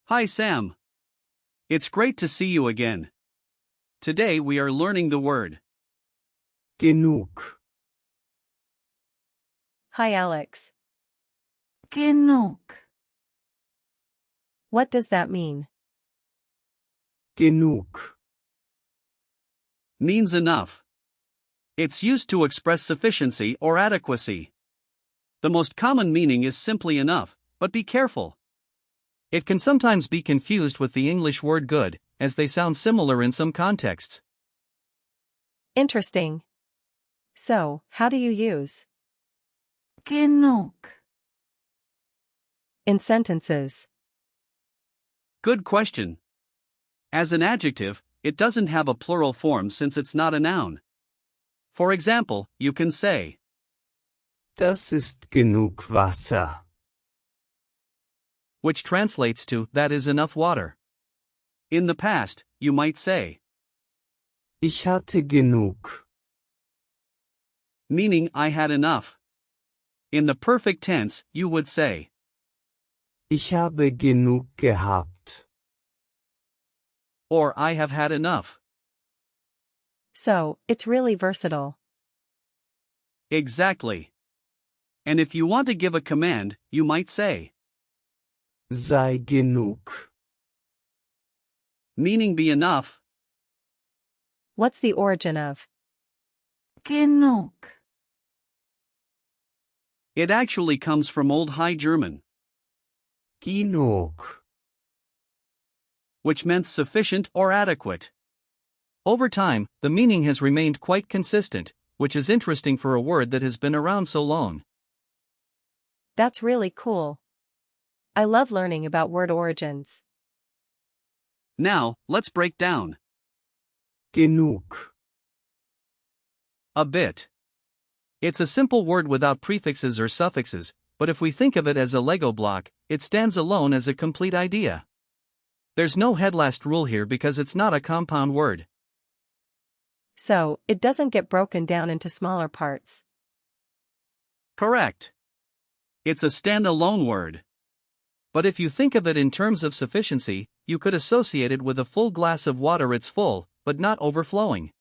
Hi Sam. It's great to see you again. Today we are learning the word genug, Hi Alex. Genug. What does that mean? genug, means enough. It's used to express sufficiency or adequacy. The most common meaning is simply enough, but be careful. It can sometimes be confused with the English word good, as they sound similar in some contexts. Interesting. So, how do you use Genug. in sentences? Good question. As an adjective, it doesn't have a plural form since it's not a noun. For example, you can say, das ist genug Wasser. which translates to, that is enough water. In the past, you might say, Ich hatte genug. meaning I had enough. In the perfect tense, you would say, Ich habe genug gehabt. or I have had enough. So, it's really versatile. Exactly. And if you want to give a command, you might say, Sei genug. meaning be enough. What's the origin of Genug. It actually comes from Old High German, Genug. which meant sufficient or adequate. Over time, the meaning has remained quite consistent, which is interesting for a word that has been around so long. That's really cool. I love learning about word origins. Now, let's break down Genug. a bit. It's a simple word without prefixes or suffixes, but if we think of it as a Lego block, it stands alone as a complete idea. There's no head-last rule here because it's not a compound word. So, it doesn't get broken down into smaller parts. Correct. It's a stand-alone word. But if you think of it in terms of sufficiency, you could associate it with a full glass of water. It's full, but not overflowing.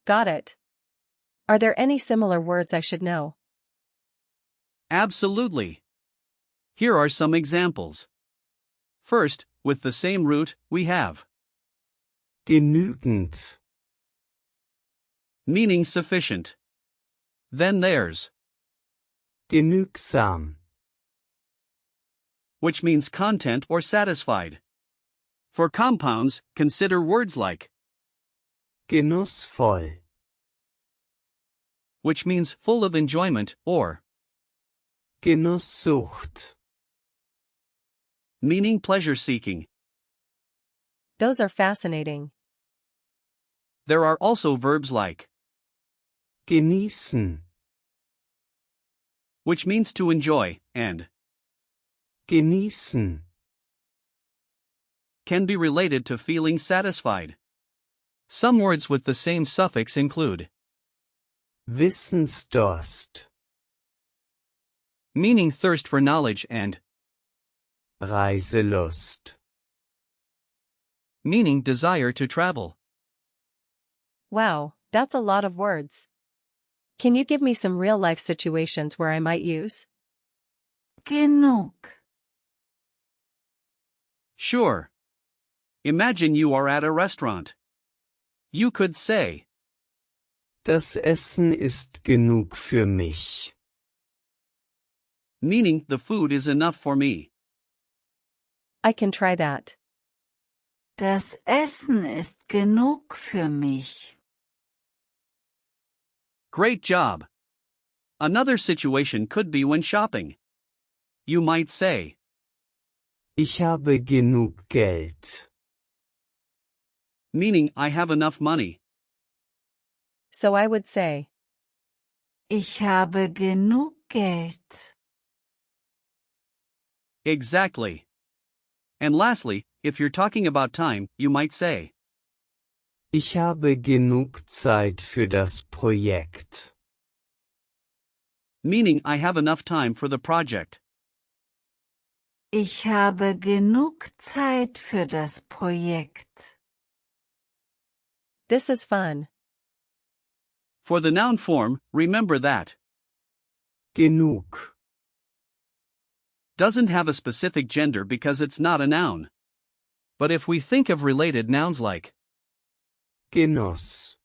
Got it. Are there any similar words I should know? Absolutely. Here are some examples. First, with the same root, we have Genügend. meaning sufficient. Then there's Genügsam. which means content or satisfied. For compounds, consider words like Genussvoll. which means full of enjoyment, or Genusssucht. meaning pleasure-seeking. Those are fascinating. There are also verbs like Genießen. which means to enjoy, and Genießen. can be related to feeling satisfied. Some words with the same suffix include Wissensdurst. meaning thirst for knowledge, and Reiselust. meaning desire to travel. Wow, that's a lot of words. Can you give me some real-life situations where I might use Genug. Sure. Imagine you are at a restaurant. You could say, Das Essen ist genug für mich. meaning the food is enough for me. I can try that. Das Essen ist genug für mich. Great job. Another situation could be when shopping. You might say, Ich habe genug Geld. meaning I have enough money. So I would say, Ich habe genug Geld. Exactly. And lastly, if you're talking about time, you might say, Ich habe genug Zeit für das Projekt. meaning I have enough time for the project. Ich habe genug Zeit für das Projekt. this is fun. For the noun form, remember that Genug. doesn't have a specific gender because it's not a noun. But if we think of related nouns like Genuss.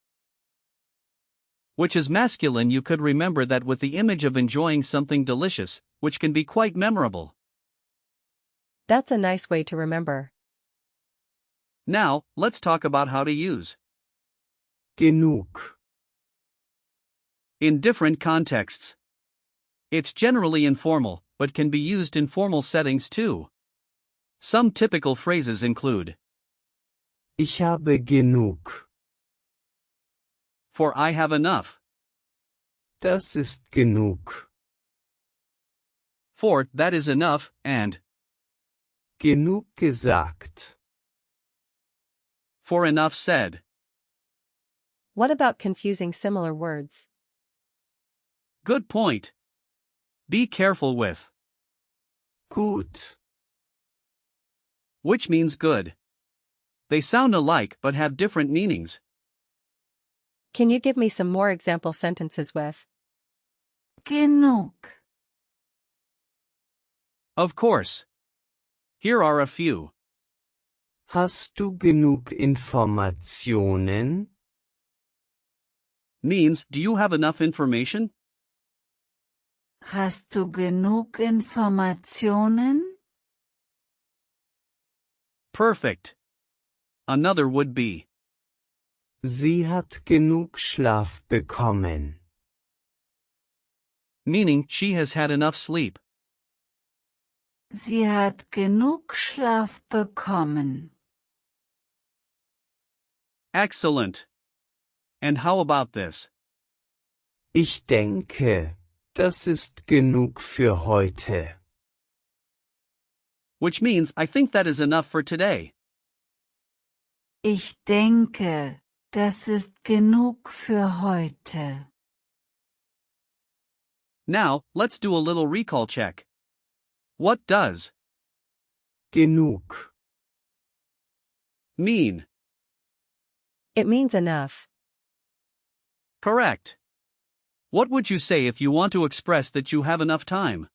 which is masculine, you could remember that with the image of enjoying something delicious, which can be quite memorable. That's a nice way to remember. Now, let's talk about how to use Genug. in different contexts. It's generally informal, but can be used in formal settings too. Some typical phrases include, Ich habe genug. for I have enough, Das ist genug. for that is enough, and Genug gesagt. for enough said. What about confusing similar words? Good point. Be careful with Gut. which means good. They sound alike but have different meanings. Can you give me some more example sentences with Genug. Of course. Here are a few. Hast du genug Informationen? Means, do you have enough information? Hast du genug Informationen? Perfect. Another would be, Sie hat genug Schlaf bekommen. meaning she has had enough sleep. Sie hat genug Schlaf bekommen. Excellent. And how about this? Ich denke, das ist genug für heute. Which means, I think that is enough for today. Ich denke, das ist genug für heute. Now, let's do a little recall check. What does Genug. mean? it means enough. Correct. What would you say if you want to express that you have enough time?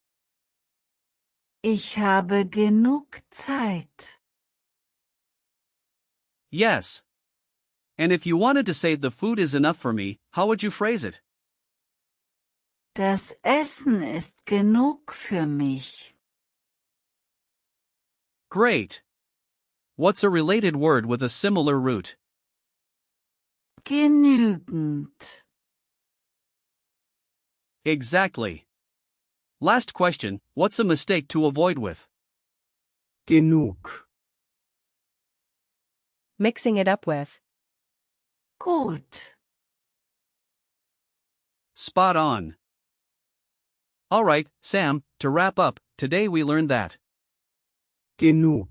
Ich habe genug Zeit. Yes. And if you wanted to say the food is enough for me, how would you phrase it? Das Essen ist genug für mich. Great. What's a related word with a similar root? Genügend. Exactly. Last question, what's a mistake to avoid with? Genug. Mixing it up with Gut. Spot on. Alright, Sam, to wrap up, today we learned that Genug.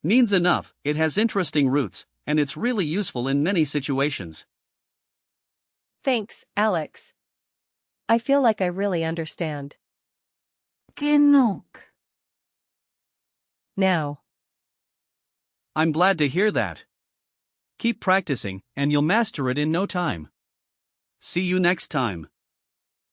means enough, it has interesting roots, and it's really useful in many situations. Thanks, Alex. I feel like I really understand. Genug. Now. I'm glad to hear that. Keep practicing, and you'll master it in no time. See you next time.